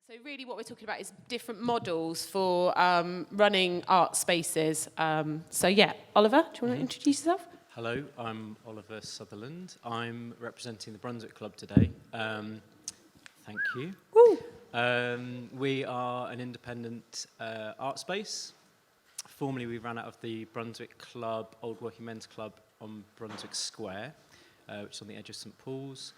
So really what we're talking about is different models for running art spaces. So yeah, Oliver, do you want to introduce yourself? Hello, I'm Oliver Sutherland. I'm representing the Brunswick Club today. Thank you. Woo. We are an independent art space. Formerly we ran out of the Brunswick Club, Old Working Men's Club on Brunswick Square, which is on the edge of St Paul's.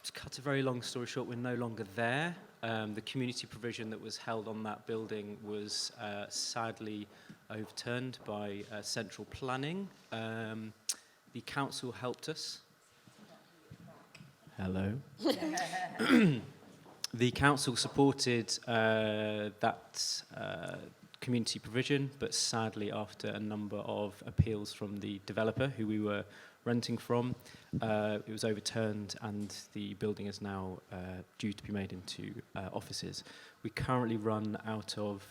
To cut a very long story short, we're no longer there. The community provision that was held on that building was sadly overturned by central planning. The council helped us. Hello. The council supported that community provision, but sadly after a number of appeals from the developer who we were renting from, it was overturned and the building is now due to be made into offices. We currently run out of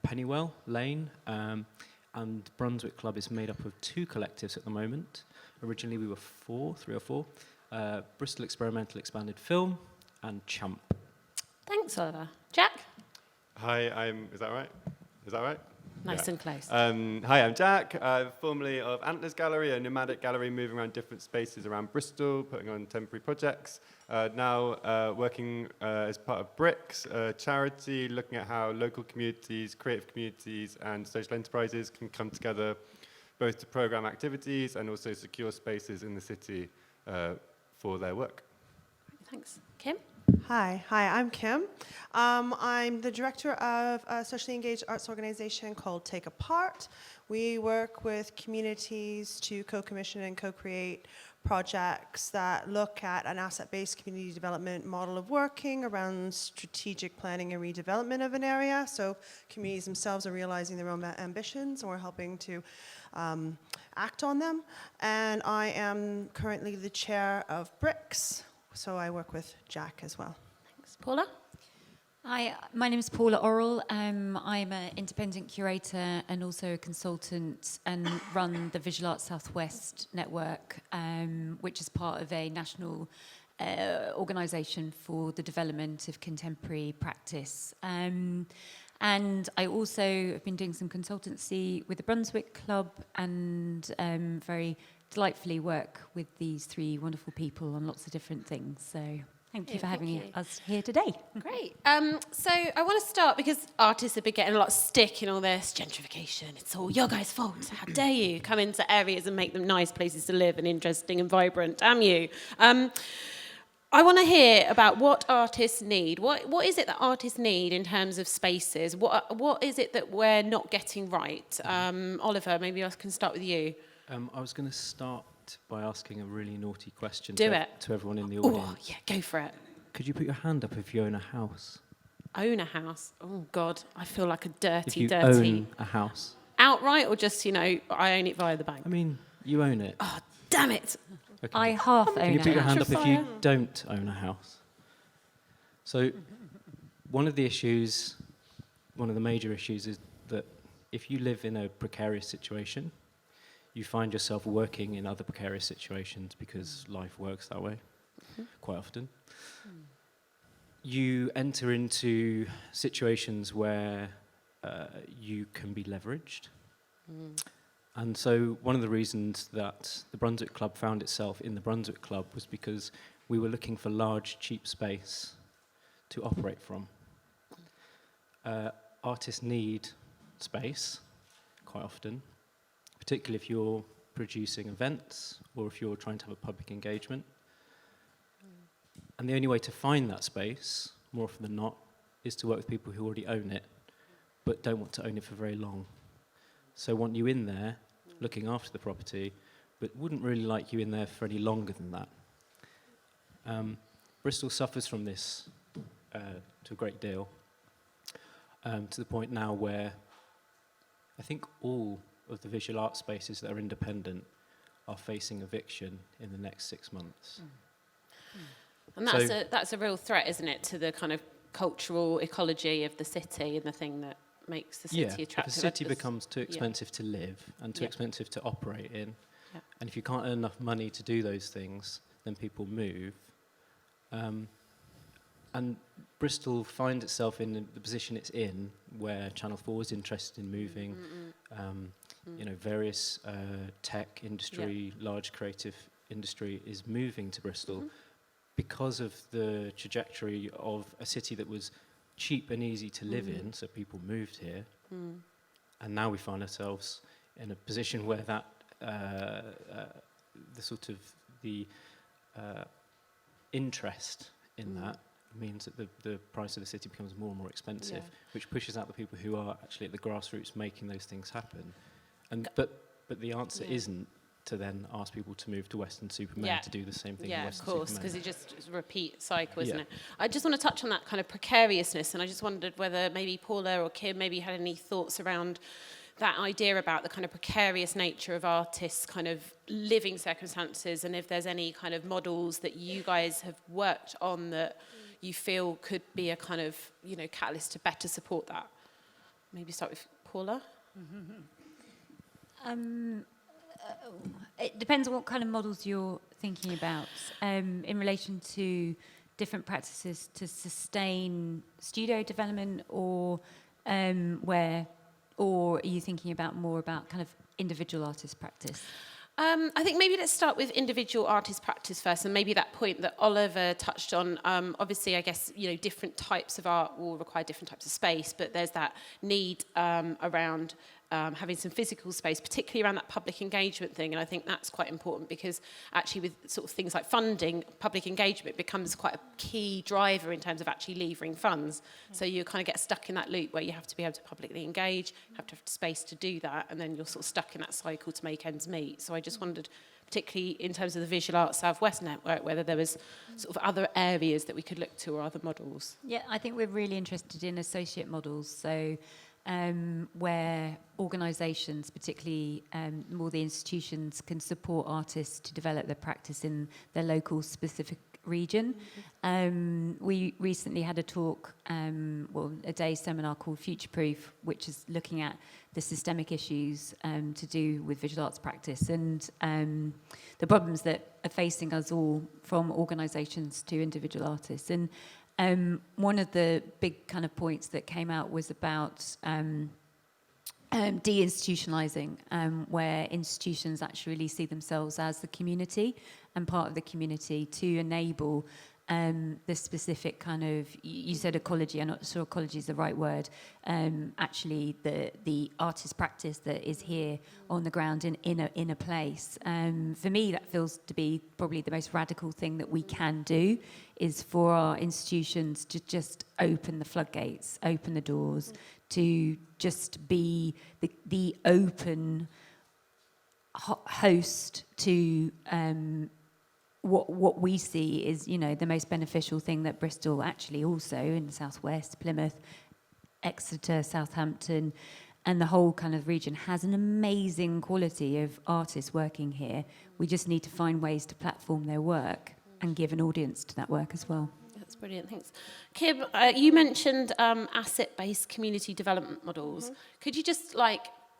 Pennywell Lane, and Brunswick Club is made up of two collectives at the moment. Originally we were three or four. Bristol Experimental Expanded Film and Champ. Thanks, Oliver. Jack? Hi, is that right? Is that right? Nice Yeah. and close. Hi, I'm Jack, formerly of Antlers Gallery, a nomadic gallery moving around different spaces around Bristol, putting on temporary projects. Now working as part of BRICS, a charity looking at how local communities, creative communities and social enterprises can come together both to program activities and also secure spaces in the city for their work. Thanks. Kim? Hi, I'm Kim. I'm the director of a socially engaged arts organization called Take Apart. We work with communities to co-commission and co-create projects that look at an asset-based community development model of working around strategic planning and redevelopment of an area. So communities themselves are realizing their own ambitions, and we're helping to act on them. And I am currently the chair of BRICS. So I work with Jack as well. Thanks. Paula? Hi, my name is Paula Orrell. I'm an independent curator and also a consultant and run the Visual Arts Southwest network, which is part of a national organisation for the development of contemporary practice. And I also have been doing some consultancy with the Brunswick Club and very delightfully work with these three wonderful people on lots of different things. So thank you for having us here today. Great. So I want to start because artists have been getting a lot of stick in all this gentrification. It's all your guys' fault. How dare you come into areas and make them nice places to live and interesting and vibrant? Damn you. I want to hear about what artists need. What is it that artists need in terms of spaces? What is it that we're not getting right? Oliver, maybe I can start with you. I was going to start by asking a really naughty question to everyone in the audience. Oh, yeah, go for it. Could you put your hand up if you own a house? Own a house? Oh, God, I feel like a If you dirty... own a house. Outright or just, I own it via the bank? I mean, you own it. Oh, damn it. Okay. I half own Can you put your hand up if you Gentrifier. don't own a house? So one of the major issues is that if you live in a precarious situation, you find yourself working in other precarious situations because life works that way quite often. You enter into situations where you can be leveraged. And so one of the reasons that the Brunswick Club found itself in the Brunswick Club was because we were looking for large, cheap space to operate from. Artists need space quite often, particularly if you're producing events or if you're trying to have a public engagement. And the only way to find that space, more often than not, is to work with people who already own it, but don't want to own it for very long. So want you in there, looking after the property, but wouldn't really like you in there for any longer than that. Bristol suffers from this to a great deal, to the point now where I think all of the visual art spaces that are independent are facing eviction in the next 6 months. And that's a real threat, isn't it, to the kind of cultural ecology of the city and the thing that makes the city attractive. If the city becomes too expensive to live and too expensive to operate in, and if you can't earn enough money to do those things, then people move. And Bristol finds itself in the position it's in, where Channel 4 is interested in moving, various tech industry, large creative industry is moving to Bristol because of the trajectory of a city that was cheap and easy to live in, so people moved here. And now we find ourselves in a position where that the interest in that means that the price of the city becomes more and more expensive, which pushes out the people who are actually at the grassroots making those things happen. And but the answer isn't to then ask people to move to Weston-super-Mare to do the same thing. Yeah, in of course, because Weston-super-Mare. it just repeat cycle, isn't it? I just want to touch on that kind of precariousness, and I just wondered whether maybe Paula or Kim maybe had any thoughts around that idea about the kind of precarious nature of artists' kind of living circumstances, and if there's any kind of models that you guys have worked on that you feel could be a kind of, catalyst to better support that. Maybe start with Paula. It depends on what kind of models you're thinking about in relation to different practices to sustain studio development, or are you thinking about more about kind of individual artist practice? I think maybe let's start with individual artist practice first, and maybe that point that Oliver touched on. Obviously, I guess, different types of art will require different types of space, but there's that need around having some physical space, particularly around that public engagement thing. And I think that's quite important because actually with sort of things like funding, public engagement becomes quite a key driver in terms of actually levering funds. So you kind of get stuck in that loop where you have to be able to publicly engage, have to have space to do that, and then you're sort of stuck in that cycle to make ends meet. So I just wondered, particularly in terms of the Visual Arts Southwest Network, whether there was sort of other areas that we could look to or other models. Yeah, I think we're really interested in associate models. So where organisations, particularly more the institutions, can support artists to develop their practice in their local specific region. We recently had a talk, a day seminar called Future Proof, which is looking at the systemic issues to do with visual arts practice and the problems that are facing us all, from organisations to individual artists. And one of the big kind of points that came out was about deinstitutionalising, where institutions actually see themselves as the community and part of the community to enable the specific kind of, you said ecology, I'm not sure ecology is the right word, actually the artist practice that is here on the ground in a place. For me, that feels to be probably the most radical thing that we can do, is for our institutions to just open the floodgates, open the doors, to just be the open host to what we see is, the most beneficial thing that Bristol, actually also in the southwest, Plymouth, Exeter, Southampton, and the whole kind of region has an amazing quality of artists working here. We just need to find ways to platform their work and give an audience to that work as well. That's brilliant, thanks. Kim, you mentioned asset-based community development models. Could you just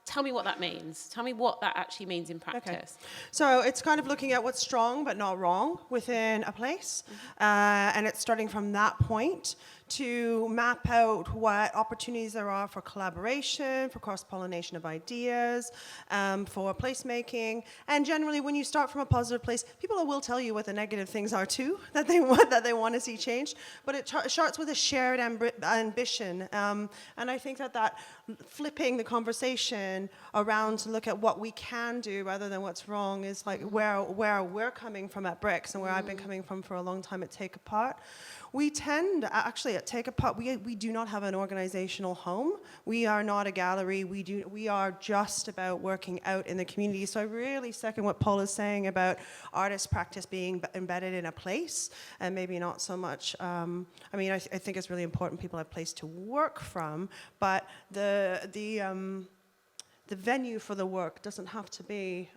tell me what that means? Tell me what that actually means in practice. Okay. So it's kind of looking at what's strong but not wrong within a place. And it's starting from that point to map out what opportunities there are for collaboration, for cross-pollination of ideas, for placemaking. And generally, when you start from a positive place, people will tell you what the negative things are too, that they want to see changed. But it starts with a shared ambition. And I think that flipping the conversation around to look at what we can do rather than what's wrong is where we're coming from at Bricks, and where I've been coming from for a long time at Take Apart. We tend, actually at Take Apart, we do not have an organizational home. We are not a gallery. We are just about working out in the community. So I really second what Paul is saying about artist practice being embedded in a place, and maybe not so much, I think it's really important people have a place to work from, but the venue for the work doesn't have to be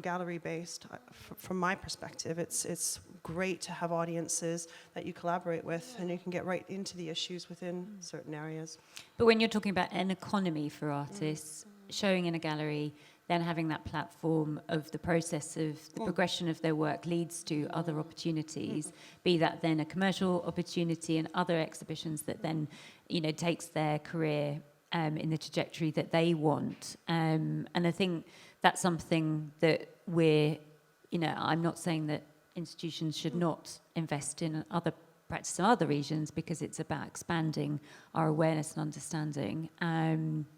gallery-based. From my perspective, it's great to have audiences that you collaborate with, and you can get right into the issues within certain areas. But when you're talking about an economy for artists, showing in a gallery, then having that platform of the process of the progression of their work leads to other opportunities, be that then a commercial opportunity and other exhibitions that then, takes their career in the trajectory that they want. And I think that's something that I'm not saying that institutions should not invest in other practice in other regions, because it's about expanding our awareness and understanding.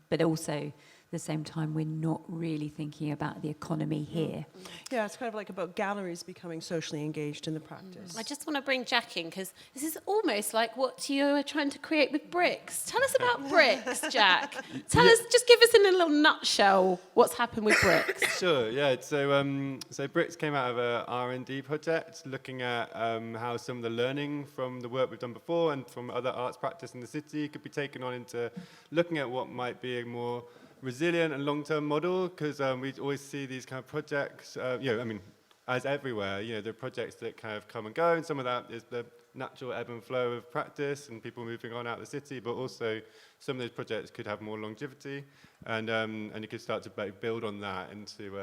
But also, at the same time, we're not really thinking about the economy here. Yeah, it's kind of like about galleries becoming socially engaged in the practice. I just want to bring Jack in, because this is almost like what you are trying to create with bricks. Tell us about bricks, Jack. Just give us in a little nutshell what's happened with bricks. Sure, yeah. So Bricks came out of a R&D project looking at how some of the learning from the work we've done before and from other arts practice in the city could be taken on into looking at what might be a more resilient and long-term model, because we always see these kind of projects, as everywhere, there are projects that kind of come and go, and some of that is the natural ebb and flow of practice and people moving on out of the city, but also some of those projects could have more longevity, and you could start to build on that into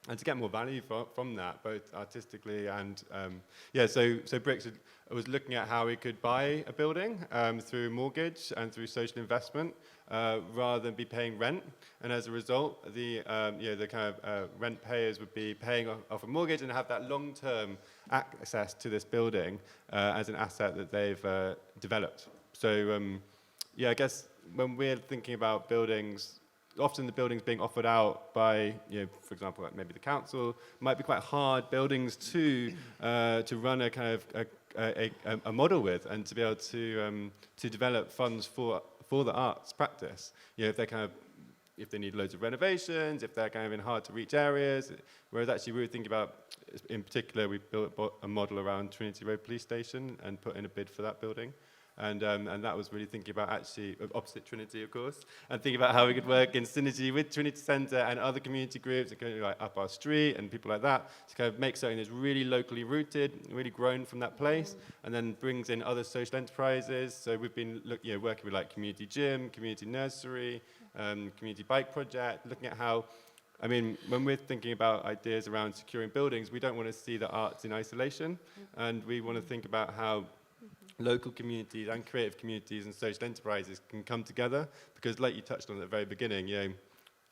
and to get more value from that, both artistically and, so Bricks was looking at how we could buy a building through mortgage and through social investment, rather than be paying rent. And as a result, the kind of rent payers would be paying off a mortgage and have that long-term access to this building as an asset that they've developed. So, I guess when we're thinking about buildings, often the buildings being offered out by, for example, like maybe the council, might be quite hard buildings to run a kind of a model with, and to be able to develop funds for the arts practice. If they need loads of renovations, if they're kind of in hard to reach areas. Whereas actually we were thinking about, in particular, we built a model around Trinity Road Police Station and put in a bid for that building. And that was really thinking about actually, opposite Trinity, of course, and thinking about how we could work in synergy with Trinity Centre and other community groups, like up our street and people like that, to kind of make something that's really locally rooted, really grown from that place, and then brings in other social enterprises. So we've been working with like community gym, community nursery, community bike project, looking at how, when we're thinking about ideas around securing buildings, we don't want to see the arts in isolation, and we want to think about how local communities and creative communities and social enterprises can come together, because like you touched on at the very beginning,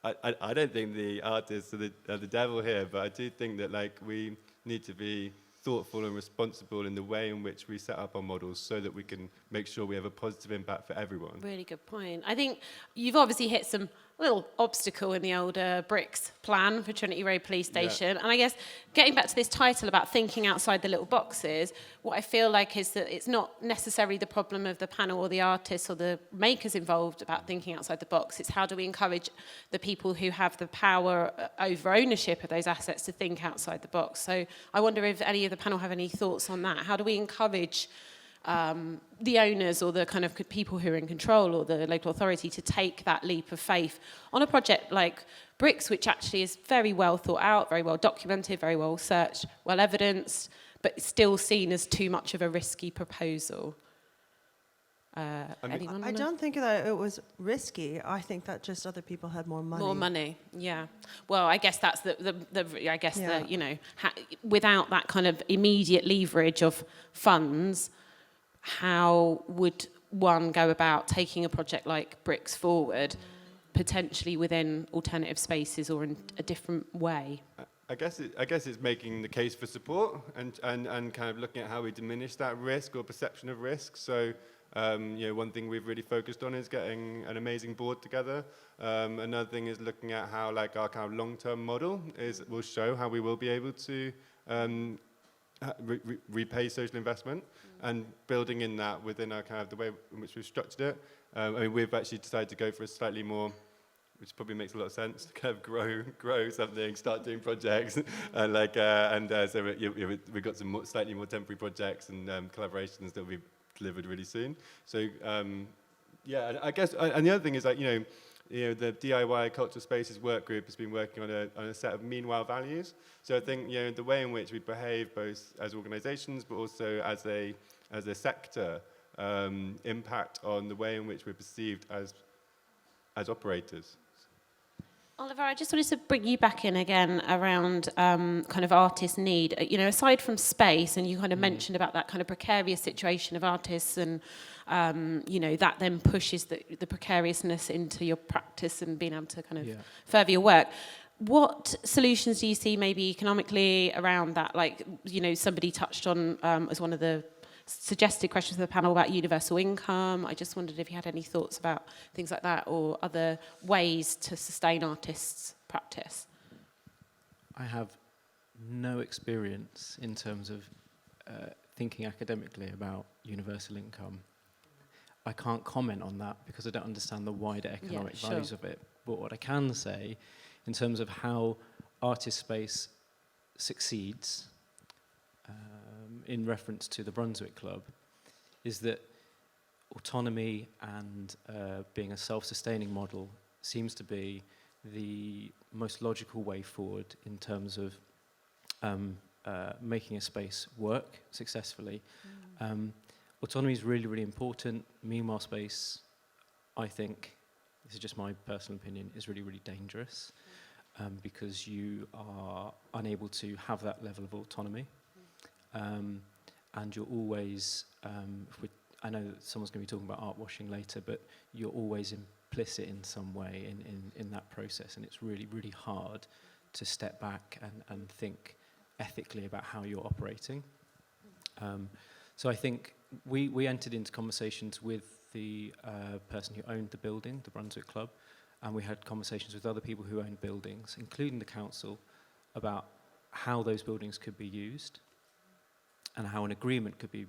I don't think the artists are the devil here, but I do think that we need to be thoughtful and responsible in the way in which we set up our models, so that we can make sure we have a positive impact for everyone. Really good point. I think you've obviously hit some little obstacle in the old Bricks plan for Trinity Road Police Station. Yeah. And I guess getting back to this title about thinking outside the little boxes, what I feel like is that it's not necessarily the problem of the panel or the artists or the makers involved about thinking outside the box. It's how do we encourage the people who have the power over ownership of those assets to think outside the box. So I wonder if any of the panel have any thoughts on that. How do we encourage the owners or the kind of people who are in control or the local authority to take that leap of faith on a project like Bricks, which actually is very well thought out, very well documented, very well researched, well evidenced, but still seen as too much of a risky proposal? I don't think that it was risky. I think that just other people had more money. More money, yeah. Well, I guess that's without that kind of immediate leverage of funds, how would one go about taking a project like Bricks forward, potentially within alternative spaces or in a different way? I guess it's making the case for support and kind of looking at how we diminish that risk or perception of risk. So, one thing we've really focused on is getting an amazing board together. Another thing is looking at how our kind of long-term model will show how we will be able to repay social investment, and building in that within our kind of the way in which we've structured it. We've actually decided to go for a slightly more, which probably makes a lot of sense, kind of grow something, start doing projects, and so we've got some slightly more temporary projects and collaborations that will be delivered really soon. So and I guess, and the other thing is the DIY Cultural Spaces Work Group has been working on a set of meanwhile values. So I think the way in which we behave both as organisations but also as a sector impact on the way in which we're perceived as operators. Oliver, I just wanted to bring you back in again around kind of artist need. You know, aside from space, and you kind of mentioned about that kind of precarious situation of artists, and you know, that then pushes the precariousness into your practice and being able to kind of further your work. What solutions do you see maybe economically around that? Like, you know, somebody touched on as one of the suggested questions of the panel about universal income. I just wondered if you had any thoughts about things like that or other ways to sustain artists' practice. I have no experience in terms of thinking academically about universal income. I can't comment on that because I don't understand the wider economic values of it. But what I can say, in terms of how artist space succeeds, in reference to the Brunswick Club, is that autonomy and being a self-sustaining model seems to be the most logical way forward in terms of making a space work successfully. Autonomy is really, really important. Meanwhile space, I think, this is just my personal opinion, is really, really dangerous because you are unable to have that level of autonomy. And you're always, I know that someone's going to be talking about art washing later, but you're always implicit in some way in that process, and it's really, really hard to step back and think ethically about how you're operating. So I think we entered into conversations with the person who owned the building, the Brunswick Club, and we had conversations with other people who owned buildings, including the council, about how those buildings could be used and how an agreement could be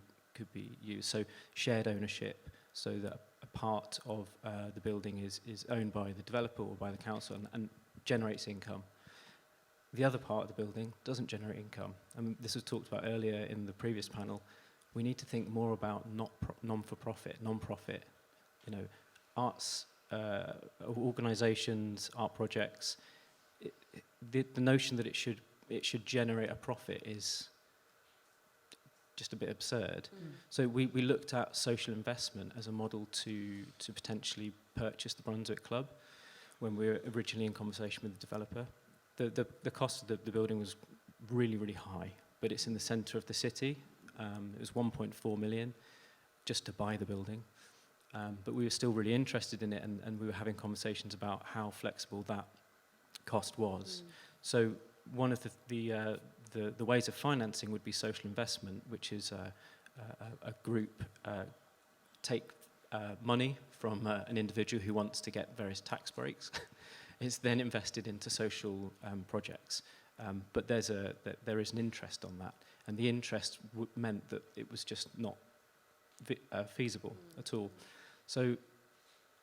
used. So shared ownership, so that a part of the building is owned by the developer or by the council and generates income. The other part of the building doesn't generate income. I mean, this was talked about earlier in the previous panel. We need to think more about non-profit. You know, arts organisations, art projects. The notion that it should generate a profit is just a bit absurd. So we looked at social investment as a model to potentially purchase the Brunswick Club when we were originally in conversation with the developer. The cost of the building was really, really high, but it's in the centre of the city. It was 1.4 million just to buy the building. But we were still really interested in it, and we were having conversations about how flexible that cost was. So one of the ways of financing would be social investment, which is a group take money from an individual who wants to get various tax breaks. It's then invested into social projects. But there is an interest on that, and the interest meant that it was just not feasible at all. So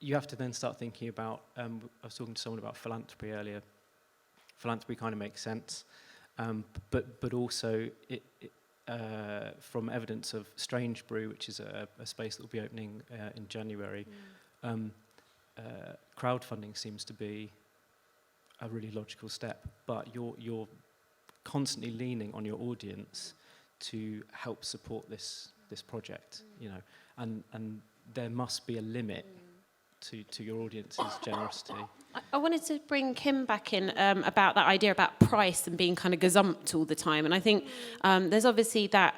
you have to then start thinking about, I was talking to someone about philanthropy earlier. Philanthropy kind of makes sense, but also from evidence of Strange Brew, which is a space that will be opening in January, crowdfunding seems to be a really logical step, but you're constantly leaning on your audience to help support this project, you know, and there must be a limit to your audience's generosity. I wanted to bring Kim back in about that idea about price and being kind of gazumped all the time. And I think there's obviously that,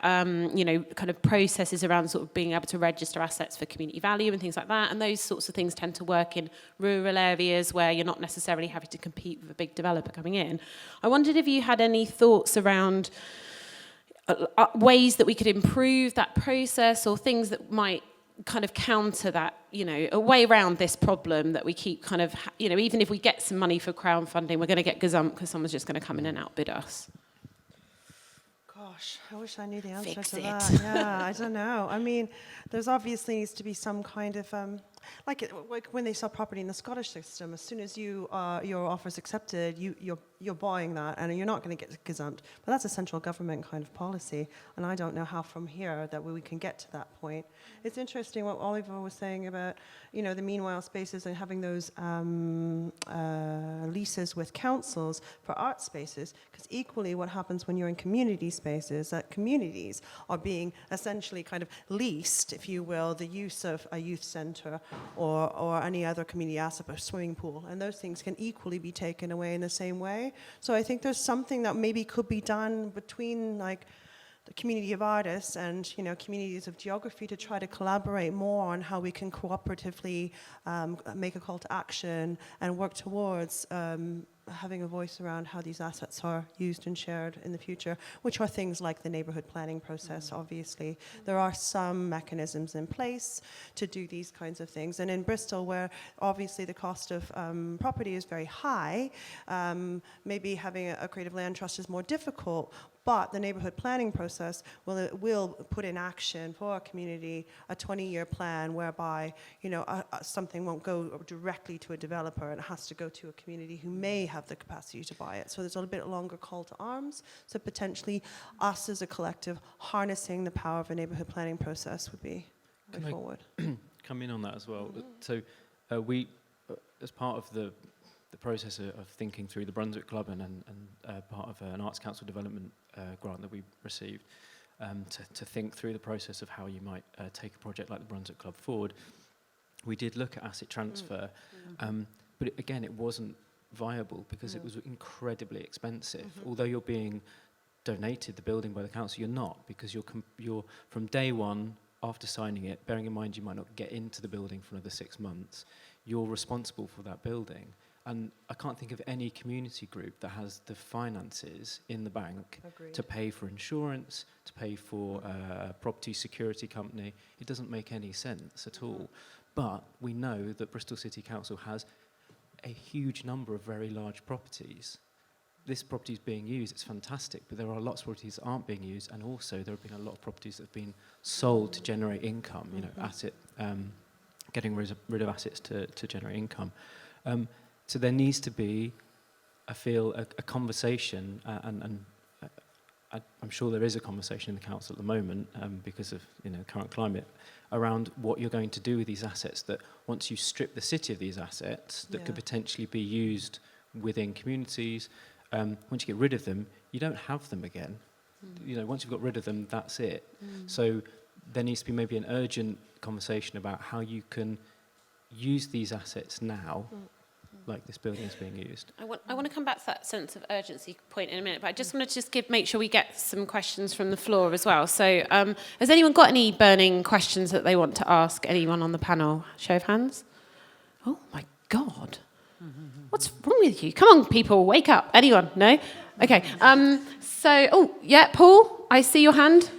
you know, kind of processes around sort of being able to register assets for community value and things like that. And those sorts of things tend to work in rural areas where you're not necessarily having to compete with a big developer coming in. I wondered if you had any thoughts around ways that we could improve that process or things that might kind of counter that, you know, a way around this problem that we keep kind of, you know, even if we get some money for crowdfunding, we're going to get gazumped because someone's just going to come in and outbid us. Gosh, I wish I knew the answer Fix to it. that. Yeah, I don't know. I mean, there's obviously needs to be some kind of, like when they sell property in the Scottish system, as soon as your offer's accepted, you're buying that, and you're not going to get gazumped. But that's a central government kind of policy, and I don't know how from here that we can get to that point. It's interesting what Oliver was saying about, you know, the meanwhile spaces and having those leases with councils for art spaces, because equally what happens when you're in community spaces, that communities are being essentially kind of leased, if you will, the use of a youth centre or any other community asset, a swimming pool, and those things can equally be taken away in the same way. So I think there's something that maybe could be done between like the community of artists and communities of geography to try to collaborate more on how we can cooperatively make a call to action and work towards having a voice around how these assets are used and shared in the future, which are things like the neighborhood planning process, obviously. There are some mechanisms in place to do these kinds of things. And in Bristol, where obviously the cost of property is very high, maybe having a creative land trust is more difficult, but the neighborhood planning process will put in action for a community a 20-year plan whereby something won't go directly to a developer and it has to go to a community who may have the capacity to buy it. So there's a little bit longer call to arms. So potentially us as a collective harnessing the power of a neighborhood planning process would be way forward. Come in on that as well. So we, as part of the process of thinking through the Brunswick Club and part of an Arts Council development grant that we received, to think through the process of how you might take a project like the Brunswick Club forward, we did look at asset transfer, but again, it wasn't viable because it was incredibly expensive. Although you're being donated the building by the council, you're not, because you're from day one after signing it, bearing in mind you might not get into the building for another 6 months, you're responsible for that building. And I can't think of any community group that has the finances in the bank to pay for insurance, to pay for a property security company. It doesn't make any sense at all. But we know that Bristol City Council has a huge number of very large properties. This property is being used, it's fantastic, but there are lots of properties that aren't being used, and also there have been a lot of properties that have been sold to generate income, getting rid of assets to generate income. So there needs to be, I feel, a conversation, and I'm sure there is a conversation in the council at the moment because of current climate, around what you're going to do with these assets, that once you strip the city of these assets that could potentially be used within communities, once you get rid of them, you don't have them again. Once you've got rid of them, that's it. So there needs to be maybe an urgent conversation about how you can use these assets now, like this building is being used. I want to come back to that sense of urgency point in a minute, but I just want to make sure we get some questions from the floor as well. So has anyone got any burning questions that they want to ask anyone on the panel? Show of hands. Oh my God. What's wrong with you? Come on, people, wake up. Anyone? No? Okay. Paul, I see your hand.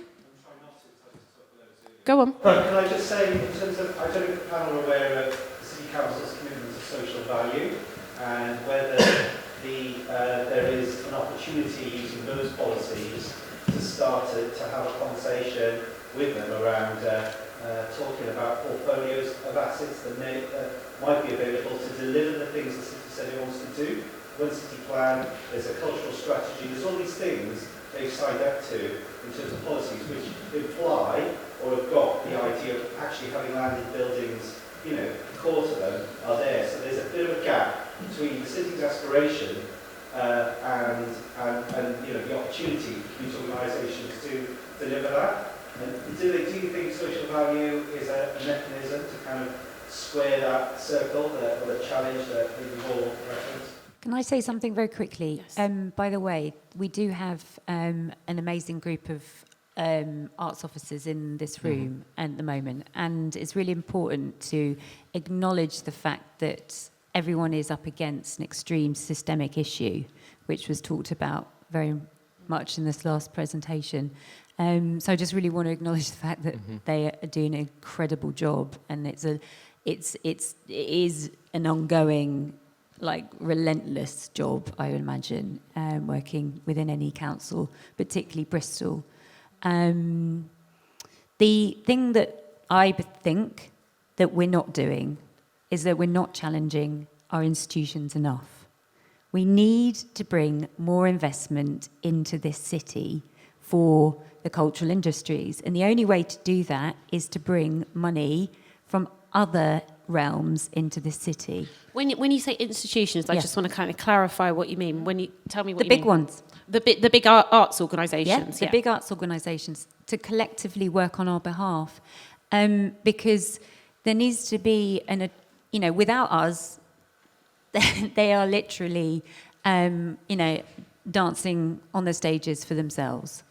Go on. Right, can I just say, in terms of, I don't know if the panel are aware of the City Council's commitment to social value and whether there is an opportunity using those policies to start to have a conversation with them around talking about portfolios of assets that might be available to deliver the things the city said it wants to do. One city plan, there's a cultural strategy, there's all these things they've signed up to in terms of policies which imply or have got the idea of actually having landed buildings, core to them, are there. So there's a bit of a gap between the city's aspiration and the opportunity for community organisations to deliver that. And do you think social value is a mechanism to kind of square that circle, or the challenge that maybe Paul referenced? Can I say something very quickly? Yes. By the way, we do have an amazing group of arts officers in this room at the moment, and it's really important to acknowledge the fact that everyone is up against an extreme systemic issue, which was talked about very much in this last presentation. So I just really want to acknowledge the fact that they are doing an incredible job, and it is an ongoing, relentless job, I would imagine, working within any council, particularly Bristol. The thing that I think that we're not doing is that we're not challenging our institutions enough. We need to bring more investment into this city for the cultural industries. And the only way to do that is to bring money from other realms into this city. When you say institutions, I just want to kind of clarify what you mean. When you tell me what you mean. The big ones. The big arts organisations. The big arts organisations to collectively work on our behalf. Because there needs to be without us, they are literally, dancing on the stages for themselves.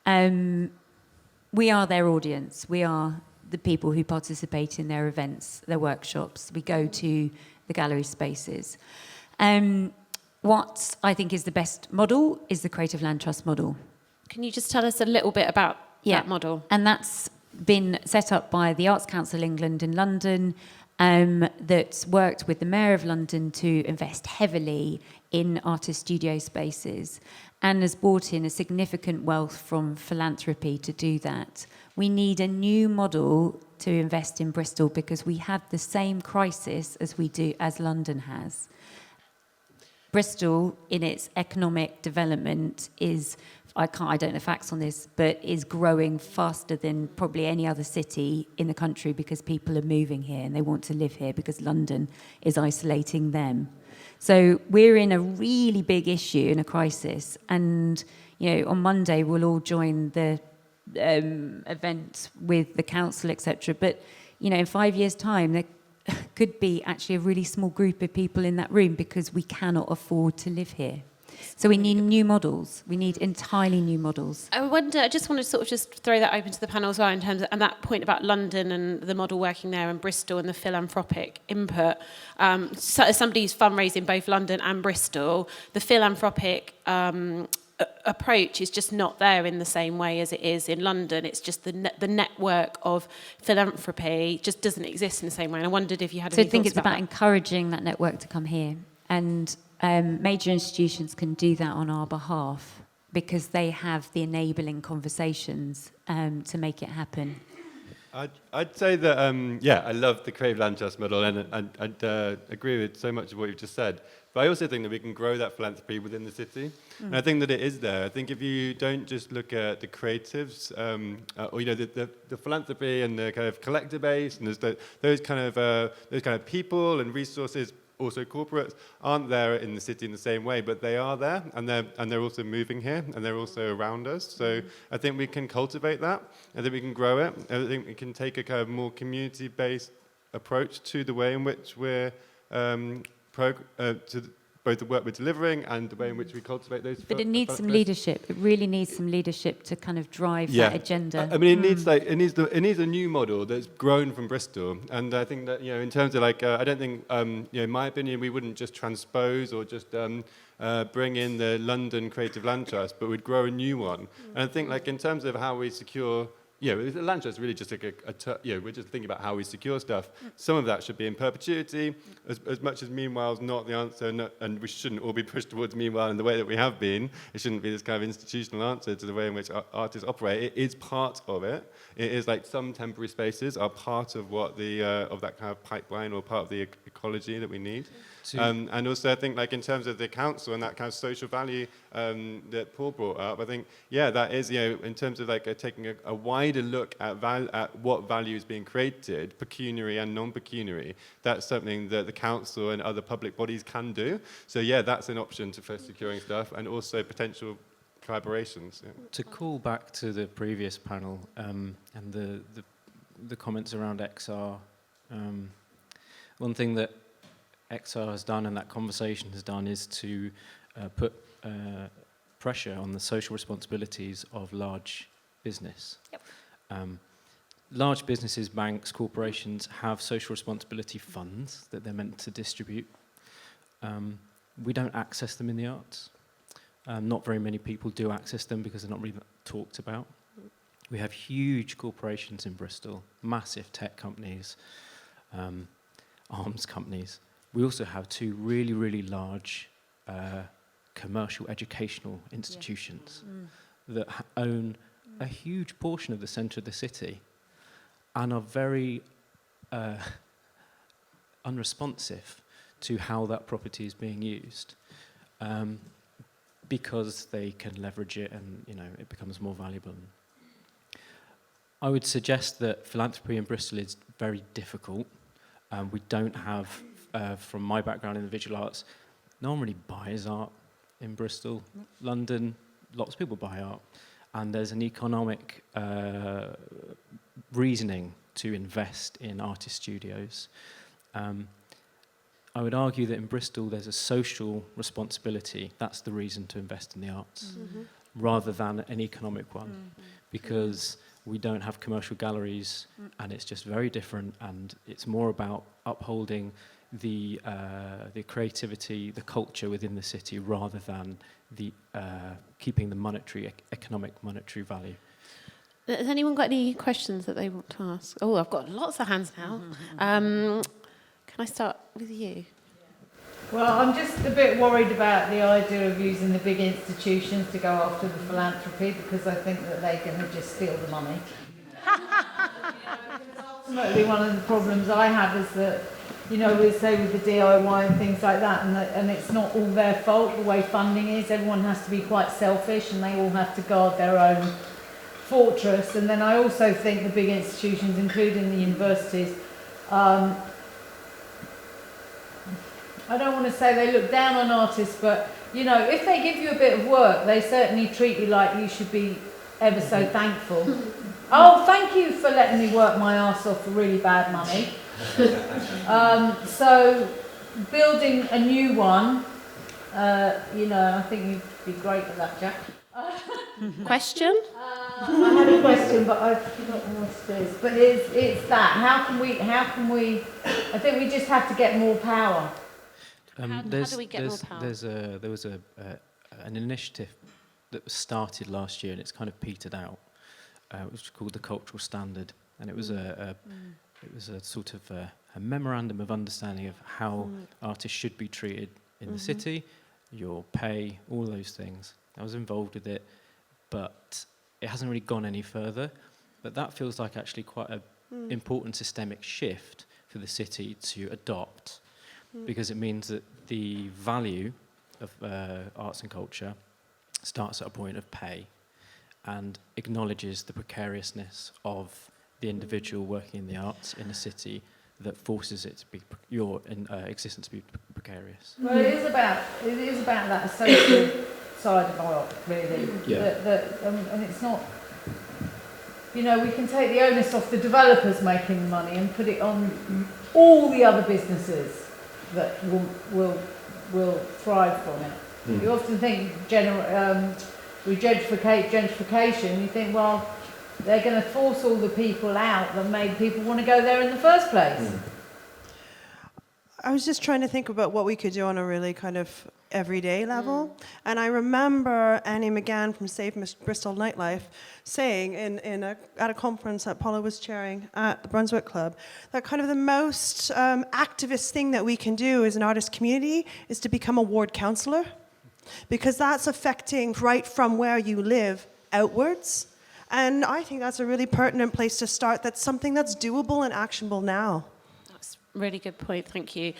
We are their audience. We are the people who participate in their events, their workshops. We go to the gallery spaces. What I think is the best model is the Creative Land Trust model. Can you just tell us a little bit about that model? And that's been set up by the Arts Council England in London, that's worked with the Mayor of London to invest heavily in artist studio spaces and has brought in a significant wealth from philanthropy to do that. We need a new model to invest in Bristol because we have the same crisis as London has. Bristol, in its economic development, I don't know facts on this, but is growing faster than probably any other city in the country because people are moving here and they want to live here because London is isolating them. So we're in a really big issue and a crisis. And, on Monday we'll all join the event with the council, etc. But, in 5 years' time, there could be actually a really small group of people in that room because we cannot afford to live here. So we need new models. We need entirely new models. I just want to sort of just throw that open to the panel as well in terms of, and that point about London and the model working there and Bristol and the philanthropic input. So as somebody who's fundraising both London and Bristol, the philanthropic approach is just not there in the same way as it is in London. It's just the network of philanthropy just doesn't exist in the same way. And I wondered if you had any thoughts about that. So I think it's about encouraging that network to come here. And major institutions can do that on our behalf because they have the enabling conversations to make it happen. I'd say that, I love the Creative Land Trust model, and I'd agree with so much of what you've just said. But I also think that we can grow that philanthropy within the city. And I think that it is there. I think if you don't just look at the creatives, or the philanthropy and the kind of collector base, and there's those kind of people and resources, also corporates, aren't there in the city in the same way, but they are there, and they're also moving here, and they're also around us. So I think we can cultivate that. I think we can grow it. I think we can take a kind of more community-based approach to the way in which we're to both the work we're delivering and the way in which we cultivate those. But it needs some leadership. It really needs some leadership to kind of drive that agenda. I mean, it needs a new model that's grown from Bristol. And I think that in terms of I don't think in my opinion we wouldn't just transpose or just bring in the London Creative Land Trust, but we'd grow a new one. And I think in terms of how we secure. The land trust is really just we're just thinking about how we secure stuff. Some of that should be in perpetuity, as much as meanwhile is not the answer, and we shouldn't all be pushed towards meanwhile in the way that we have been. It shouldn't be this kind of institutional answer to the way in which artists operate. It is part of it. It is some temporary spaces are part of what of that kind of pipeline or part of the ecology that we need. And also I think in terms of the council and that kind of social value that Paul brought up, I think that is in terms of taking a wider look at what value is being created, pecuniary and non-pecuniary. That's something that the council and other public bodies can do. So that's an option for securing stuff, and also potential collaborations. Yeah. To call back to the previous panel and the comments around XR, one thing that XR has done and that conversation has done is to put pressure on the social responsibilities of large business. Yep. Large businesses, banks, corporations have social responsibility funds that they're meant to distribute. We don't access them in the arts. Not very many people do access them because they're not really talked about. We have huge corporations in Bristol, massive tech companies, arms companies. We also have two really, really large commercial educational institutions that own a huge portion of the centre of the city and are very unresponsive to how that property is being used because they can leverage it and it becomes more valuable. I would suggest that philanthropy in Bristol is very difficult. We don't have, from my background in the visual arts, no one really buys art in Bristol. London, lots of people buy art. And there's an economic reasoning to invest in artist studios. I would argue that in Bristol there's a social responsibility. That's the reason to invest in the arts, rather than an economic one, because we don't have commercial galleries, and it's just very different, and it's more about upholding the creativity, the culture within the city, rather than the keeping the economic monetary value. Has anyone got any questions that they want to ask? Oh, I've got lots of hands now. Can I start with you? Well, I'm just a bit worried about the idea of using the big institutions to go after the philanthropy, because I think that they're going to just steal the money. Ultimately, one of the problems I have is that, we say with the DIY and things like that, and it's not all their fault the way funding is. Everyone has to be quite selfish, and they all have to guard their own fortress. And then I also think the big institutions, including the universities, I don't want to say they look down on artists, but, if they give you a bit of work, they certainly treat you like you should be ever so thankful. Oh, thank you for letting me work my arse off for really bad money. So, building a new one, I think you'd be great at that, Jack. Question? I had a question, but I've forgotten what it is. But it's that. How can we? I think we just have to get more power. How do we get more power? There was an initiative that was started last year, and it's kind of petered out. It was called the Cultural Standard, and it was a sort of a memorandum of understanding of how artists should be treated in the city, your pay, all those things. I was involved with it, but it hasn't really gone any further. But that feels like actually quite an important systemic shift for the city to adopt, because it means that the value of arts and culture starts at a point of pay and acknowledges the precariousness of the individual working in the arts in a city that forces it to be your existence to be precarious. Well, it is about that social side of art, really. Yeah. And it's not. We can take the onus off the developers making the money and put it on all the other businesses that will thrive from it. You often think with gentrification, you think, well, they're going to force all the people out that made people want to go there in the first place. I was just trying to think about what we could do on a really kind of everyday level. And I remember Annie McGann from Save Bristol Nightlife saying at a conference that Paula was chairing at the Brunswick Club, that kind of the most activist thing that we can do as an artist community is to become a ward councillor, because that's affecting right from where you live outwards. And I think that's a really pertinent place to start. That's something that's doable and actionable now. Really good point, thank you.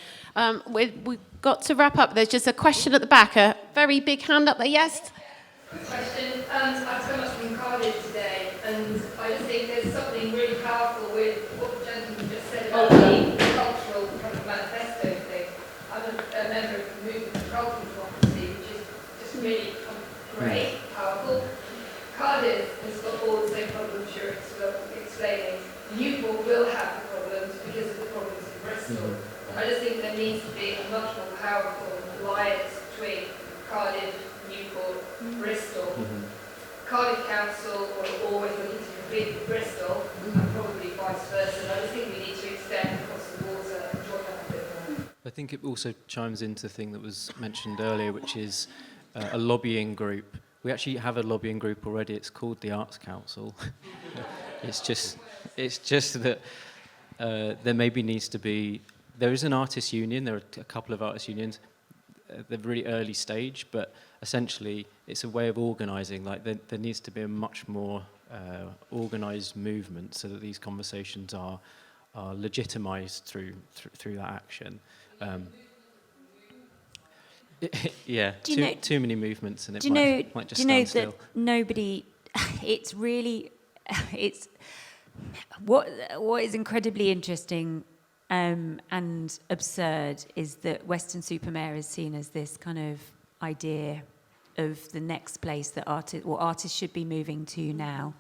We've got to wrap up. There's just a question at the back, a very big hand up there, yes? Good question. I've come up from Cardiff today, and I just think there's something really powerful with what the gentleman just said about the cultural kind of manifesto thing. I'm a member of the movement of cultural democracy, which is just really great, powerful. Cardiff has got all the same problems you're explaining. Newport will have the problems because of the problems in Bristol. I just think there needs to be a much more powerful alliance between Cardiff, Newport, Bristol. Cardiff Council are always looking to compete with Bristol, and probably vice versa. And I just think we need to extend across the water and join up a bit more. I think it also chimes into the thing that was mentioned earlier, which is a lobbying group. We actually have a lobbying group already. It's called the Arts Council. It's just that there maybe needs to be. There is an artists' union. There are a couple of artists' unions. They're really early stage, but essentially it's a way of organising. Like there needs to be a much more organised movement so that these conversations are legitimised through that action. Yeah, too many movements, and it might just stand still. That nobody? It's really, it's what is incredibly interesting and absurd is that Weston-super-Mare is seen as this kind of idea of the next place that artists should be moving to now.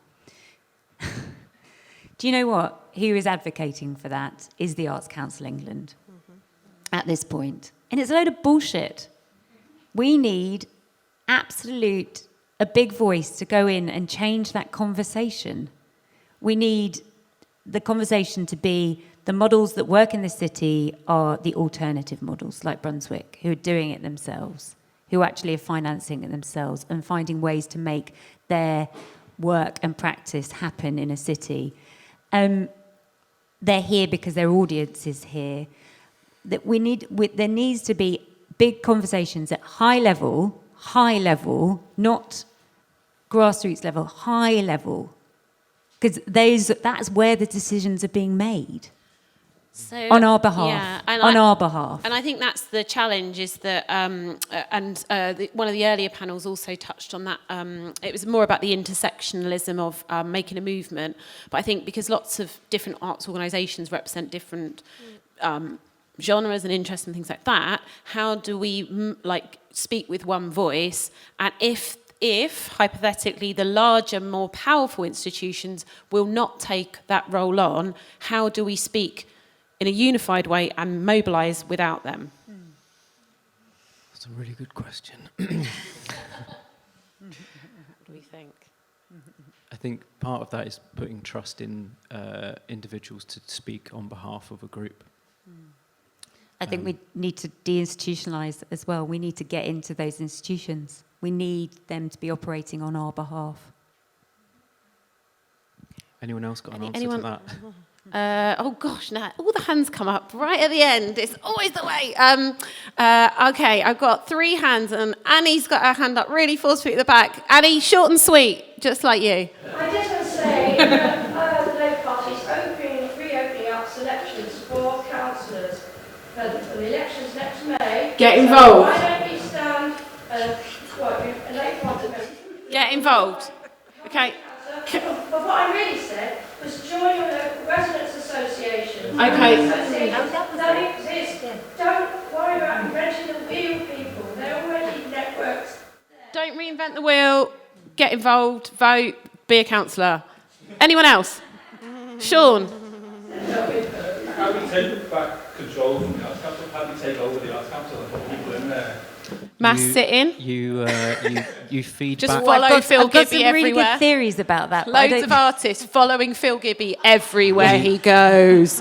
Do you know what? Who is advocating for that is the Arts Council England at this point. And it's a load of bullshit. We need a big voice to go in and change that conversation. We need the conversation to be the models that work in the city are the alternative models, like Brunswick, who are doing it themselves, who actually are financing it themselves and finding ways to make their work and practice happen in a city. They're here because their audience is here. That there needs to be big conversations at high level, not grassroots level, high level, because that's where the decisions are being made. So, on our behalf. Yeah, our behalf. And I think that's the challenge, is that, one of the earlier panels also touched on that. It was more about the intersectionalism of making a movement. But I think because lots of different arts organisations represent different genres and interests and things like that, how do we speak with one voice? And if hypothetically the larger, more powerful institutions will not take that role on, how do we speak in a unified way and mobilise without them? That's a really good question. What do we think? I think part of that is putting trust in individuals to speak on behalf of a group. I think we need to deinstitutionalise as well. We need to get into those institutions. We need them to be operating on our behalf. Anyone else got an answer to that? Oh gosh, no, all the hands come up right at the end. It's always the way. Okay, I've got 3 hands, and Annie's got her hand up really forcefully at the back. Annie, short and sweet, just like you. I just want to say that the Labour Party's reopening up elections for councillors for the elections next May. Get involved. So why don't we stand, a Labour Party member? Get involved. Okay. But what I really said was join your local residents' association. Okay. That exists. Don't worry about inventing the wheel, people. They're already networks. Don't reinvent the wheel. Get involved. Vote. Be a councillor. Anyone else? Sean. How do we take back control from the Arts Council? How do we take over the Arts Council and put people in there? Mass sit-in. You feed Just back. follow Phil I've got Gibby some really everywhere. good theories about that. Loads of artists following Phil Gibby everywhere he goes.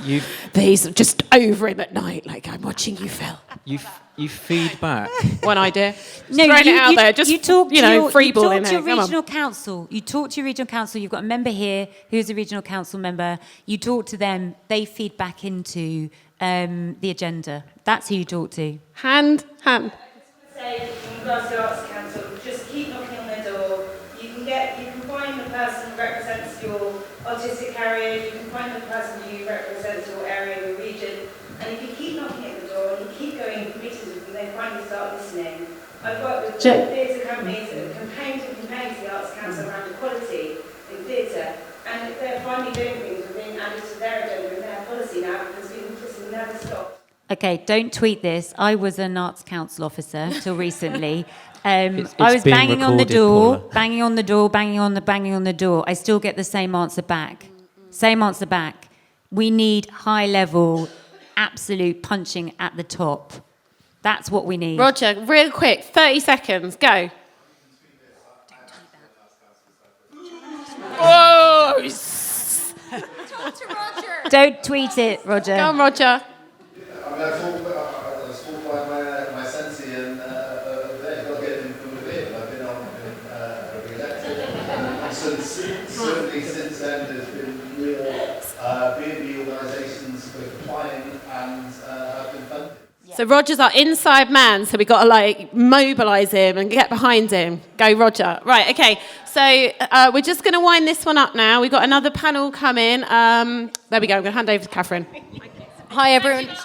He's just over him at night, like, I'm watching you, Phil. You feed back. One idea. No, throwing it out there. Just, freeball in to there. your Come on. regional council. You talk to your regional council. You've got a member here who's a regional council member. You talk to them. They feed back into the agenda. That's who you talk to. Hand. Say in regards to the Arts Council, just keep knocking on their door. You can find the person who represents your autistic carrier, you can find the person who represents your area, your region, and if you keep knocking at the door and you keep going to meetings with them, they finally start listening. I've worked with theatre companies that have campaigned to the Arts Council around equality in theatre, and they're finally doing things that are being added to their agenda and their policy now because this will never stop. Okay, don't tweet this. I was an Arts Council officer till recently. It's I was being banging on the recorded, door, Paula. banging on the door. I still get the same answer back. We need high level, absolute punching at the top. That's what we need. Roger, real quick, 30 seconds, go. Whoa! Talk to Roger. Don't tweet it, Roger. Go on, Roger. I mean, I was taught by my sensei, and they've got to get in from within. I've been re-elected. And certainly since then, there's been more B&B organisations who are applying and have been funded. So Roger's our inside man, so we've got to mobilise him and get behind him. Go, Roger. Right, okay. So we're just going to wind this one up now. We've got another panel coming. There we go. I'm going to hand over to Catherine. Hi, everyone.